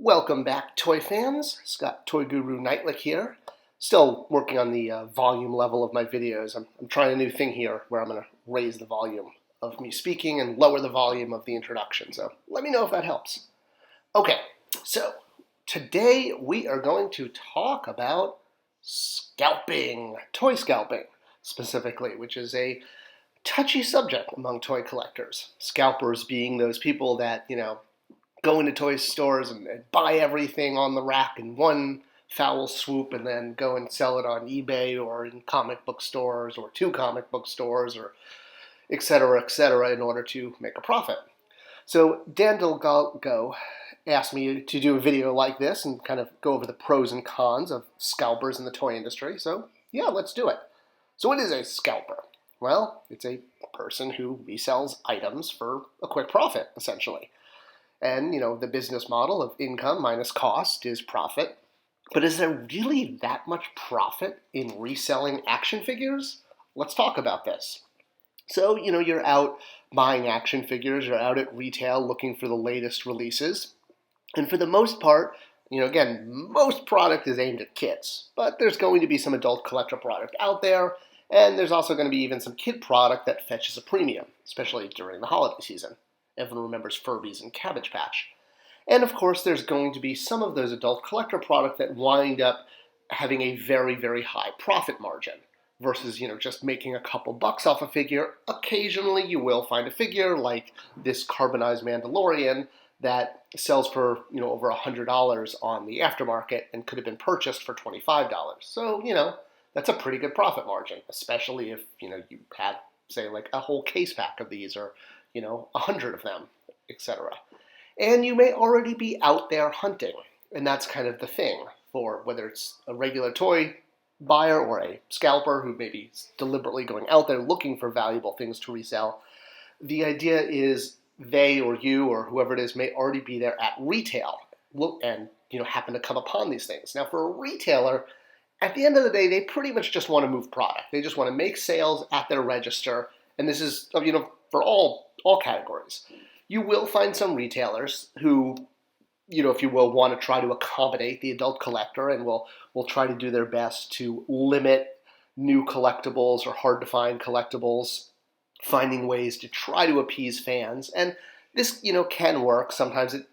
Welcome back, toy fans. Scott ToyGuru Neitlich here. Still working on the volume level of my videos. I'm trying a new thing here where I'm going to raise the volume of me speaking and lower the volume of the introduction. So let me know if that helps. Okay, so today we are going to talk about scalping, toy scalping specifically, which is a touchy subject among toy collectors. Scalpers being those people that, go into toy stores and buy everything on the rack in one foul swoop and then go and sell it on eBay or in comic book stores or two comic book stores or et cetera, in order to make a profit. So Dan Delgado asked me to do a video like this and kind of go over the pros and cons of scalpers in the toy industry. So yeah, let's do it. So what is a scalper? Well, it's a person who resells items for a quick profit, essentially. And, the business model of income minus cost is profit. But is there really that much profit in reselling action figures? Let's talk about this. So, you're out buying action figures, you're out at retail looking for the latest releases. And for the most part, again, most product is aimed at kids. But there's going to be some adult collector product out there. And there's also going to be even some kid product that fetches a premium, especially during the holiday season. Everyone remembers Furbies and Cabbage Patch. And of course, there's going to be some of those adult collector product that wind up having a very, very high profit margin versus, just making a couple bucks off a figure. Occasionally, you will find a figure like this carbonized Mandalorian that sells for, over $100 on the aftermarket and could have been purchased for $25. So, that's a pretty good profit margin, especially if, you had, say, like a whole case pack of these or 100 of them, etc. And you may already be out there hunting, and that's kind of the thing for whether it's a regular toy buyer or a scalper who may be deliberately going out there looking for valuable things to resell. The idea is they or you or whoever it is may already be there at retail and happen to come upon these things. Now, for a retailer, at the end of the day, they pretty much just want to move product. They just want to make sales at their register, and this is for all categories. You will find some retailers who, if you will, want to try to accommodate the adult collector and will try to do their best to limit new collectibles or hard-to-find collectibles, finding ways to try to appease fans. And this, can work. Sometimes it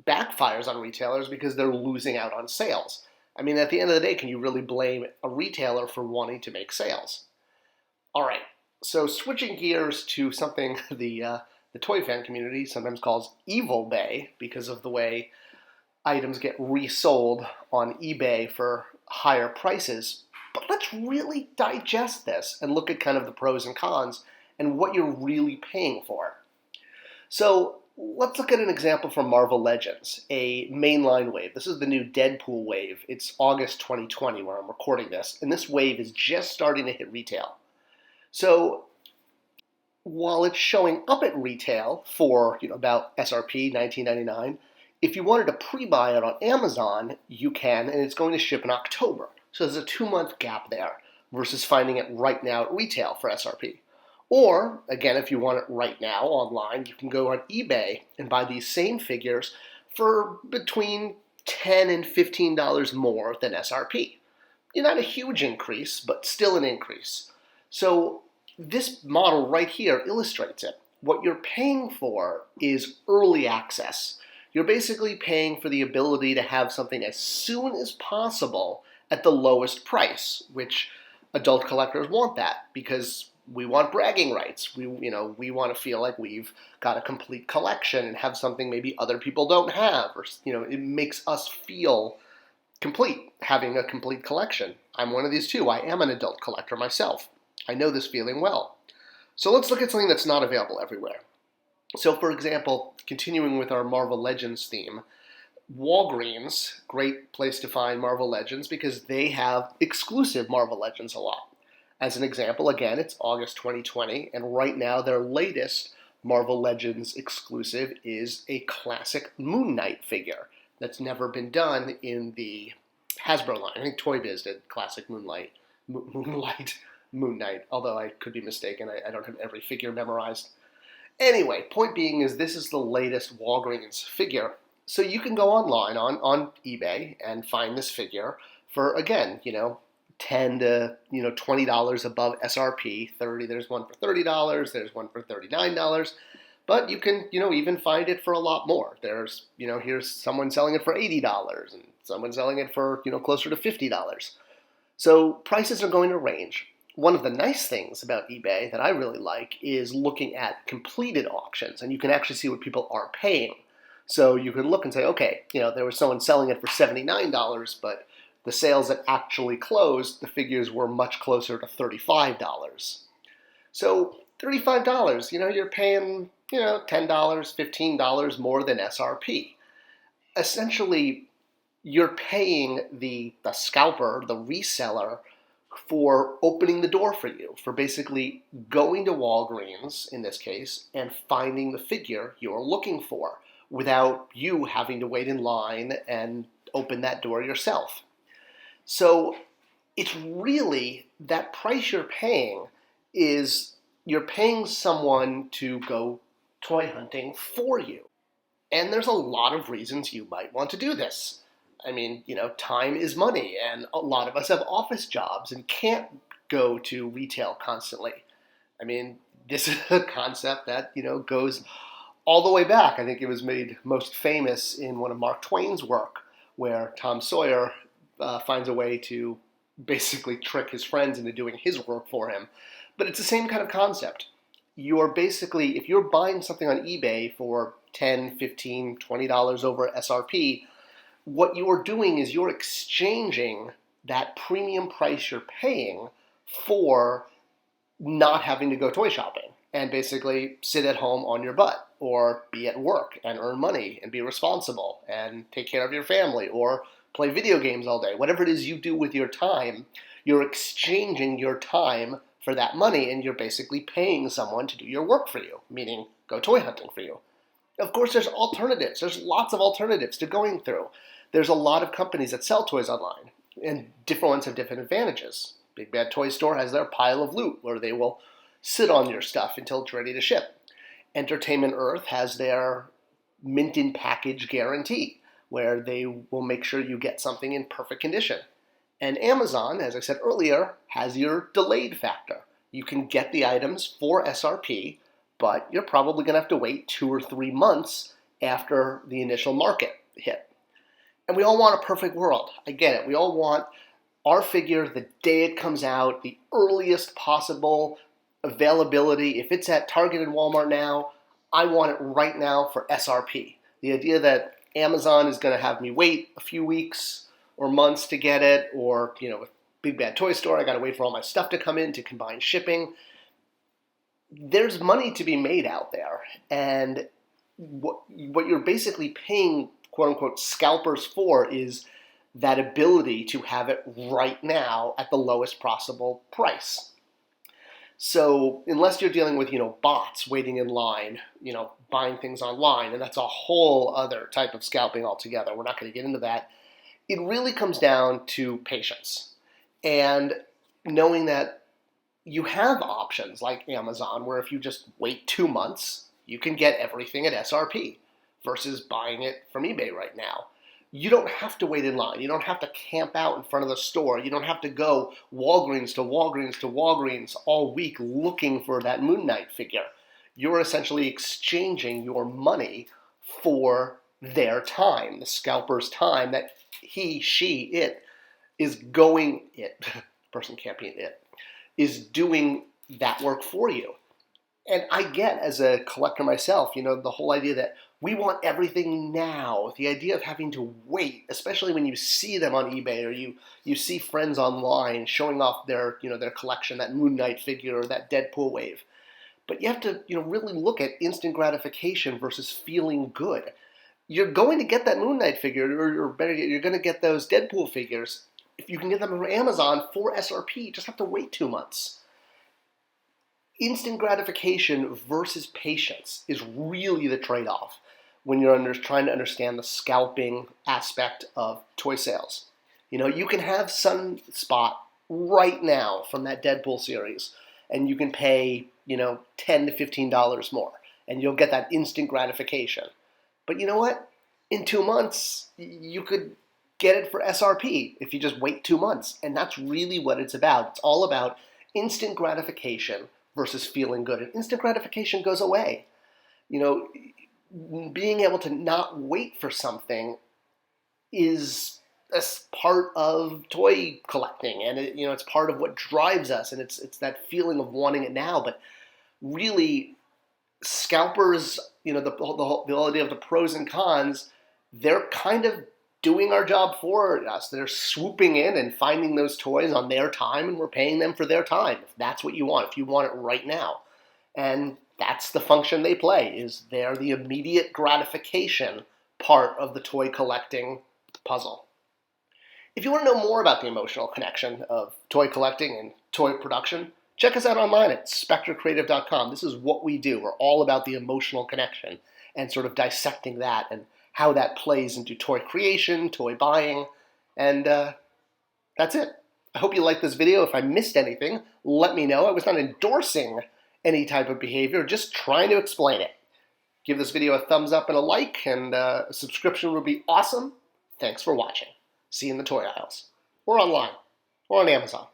backfires on retailers because they're losing out on sales. I mean, at the end of the day, can you really blame a retailer for wanting to make sales? All right. So switching gears to something the toy fan community sometimes calls Evil Bay because of the way items get resold on eBay for higher prices. But let's really digest this and look at kind of the pros and cons and what you're really paying for. So let's look at an example from Marvel Legends, a mainline wave. This is the new Deadpool wave. It's August 2020 where I'm recording this, and this wave is just starting to hit retail. So while it's showing up at retail for about SRP $19.99, if you wanted to pre-buy it on Amazon, you can, and it's going to ship in October. So there's a 2-month gap there versus finding it right now at retail for SRP. Or, again, if you want it right now online, you can go on eBay and buy these same figures for between $10 and $15 more than SRP. Not a huge increase, but still an increase. So this model right here illustrates it. What you're paying for is early access. You're basically paying for the ability to have something as soon as possible at the lowest price, which adult collectors want that because we want bragging rights. We want to feel like we've got a complete collection and have something maybe other people don't have, or it makes us feel complete having a complete collection. I'm one of these too. I am an adult collector myself. I know this feeling well. So let's look at something that's not available everywhere. So for example, continuing with our Marvel Legends theme, Walgreens, great place to find Marvel Legends because they have exclusive Marvel Legends a lot. As an example, again, it's August 2020, and right now their latest Marvel Legends exclusive is a classic Moon Knight figure that's never been done in the Hasbro line. I think Toy Biz did classic Moon Knight, although I could be mistaken. I don't have every figure memorized. Anyway, point being is this is the latest Walgreens figure. So you can go online on eBay and find this figure for, again, $10 to $20 above SRP. 30. There's one for $30. There's one for $39. But you can even find it for a lot more. There's here's someone selling it for $80 and someone selling it for closer to $50. So prices are going to range. One of the nice things about eBay that I really like is looking at completed auctions, and you can actually see what people are paying. So you can look and say, okay, there was someone selling it for $79, but the sales that actually closed, the figures were much closer to $35. So $35, you're paying, $10, $15 more than SRP. Essentially, you're paying the scalper, the reseller, for opening the door for you, for basically going to Walgreens, in this case, and finding the figure you're looking for without you having to wait in line and open that door yourself. So it's really that price you're paying is you're paying someone to go toy hunting for you. And there's a lot of reasons you might want to do this. I mean, time is money, and a lot of us have office jobs and can't go to retail constantly. I mean, this is a concept that, goes all the way back. I think it was made most famous in one of Mark Twain's work, where Tom Sawyer finds a way to basically trick his friends into doing his work for him. But it's the same kind of concept. You're basically, if you're buying something on eBay for $10, $15, $20 over SRP, what you're doing is you're exchanging that premium price you're paying for not having to go toy shopping and basically sit at home on your butt or be at work and earn money and be responsible and take care of your family or play video games all day. Whatever it is you do with your time, you're exchanging your time for that money, and you're basically paying someone to do your work for you, meaning go toy hunting for you. Of course, there's alternatives. There's lots of alternatives to going through. There's a lot of companies that sell toys online, and different ones have different advantages. Big Bad Toy Store has their pile of loot, where they will sit on your stuff until it's ready to ship. Entertainment Earth has their mint in package guarantee, where they will make sure you get something in perfect condition. And Amazon, as I said earlier, has your delayed factor. You can get the items for SRP, but you're probably going to have to wait 2 or 3 months after the initial market hit. And we all want a perfect world. I get it. We all want our figure the day it comes out, the earliest possible availability. If it's at Target and Walmart now, I want it right now for SRP. The idea that Amazon is going to have me wait a few weeks or months to get it, or, with Big Bad Toy Store, I got to wait for all my stuff to come in to combine shipping. There's money to be made out there, and what you're basically paying, quote-unquote, scalpers for is that ability to have it right now at the lowest possible price. So unless you're dealing with, bots waiting in line, buying things online, and that's a whole other type of scalping altogether. We're not going to get into that. It really comes down to patience and knowing that you have options like Amazon, where if you just wait 2 months, you can get everything at SRP versus buying it from eBay right now. You don't have to wait in line. You don't have to camp out in front of the store. You don't have to go Walgreens to Walgreens to Walgreens all week looking for that Moon Knight figure. You're essentially exchanging your money for their time, the scalper's time that it person can't be an it, is doing that work for you. And I get, as a collector myself, the whole idea that we want everything now. The idea of having to wait, especially when you see them on eBay or you see friends online showing off their collection, that Moon Knight figure or that Deadpool wave. But you have to really look at instant gratification versus feeling good. You're going to get that Moon Knight figure, or better yet, you're going to get those Deadpool figures. If you can get them from Amazon for SRP, you just have to wait 2 months. Instant gratification versus patience is really the trade-off when you're trying to understand the scalping aspect of toy sales. You can have Sunspot right now from that Deadpool series, and you can pay, $10 to $15 more, and you'll get that instant gratification. But you know what? in 2 months, you could get it for SRP if you just wait 2 months. And that's really what it's about. It's all about instant gratification versus feeling good. And instant gratification goes away. You know, being able to not wait for something is a part of toy collecting, and it's part of what drives us, and it's that feeling of wanting it now. But really, scalpers, the idea of the pros and cons, they're kind of doing our job for us. They're swooping in and finding those toys on their time, and we're paying them for their time. If that's what you want, if you want it right now. And that's the function they play, is they're the immediate gratification part of the toy collecting puzzle. If you want to know more about the emotional connection of toy collecting and toy production, check us out online at spectracreative.com. This is what we do. We're all about the emotional connection and sort of dissecting that and how that plays into toy creation, toy buying, and that's it. I hope you liked this video. If I missed anything, let me know. I was not endorsing any type of behavior, just trying to explain it. Give this video a thumbs up and a like, and a subscription would be awesome. Thanks for watching. See you in the toy aisles, or online, or on Amazon.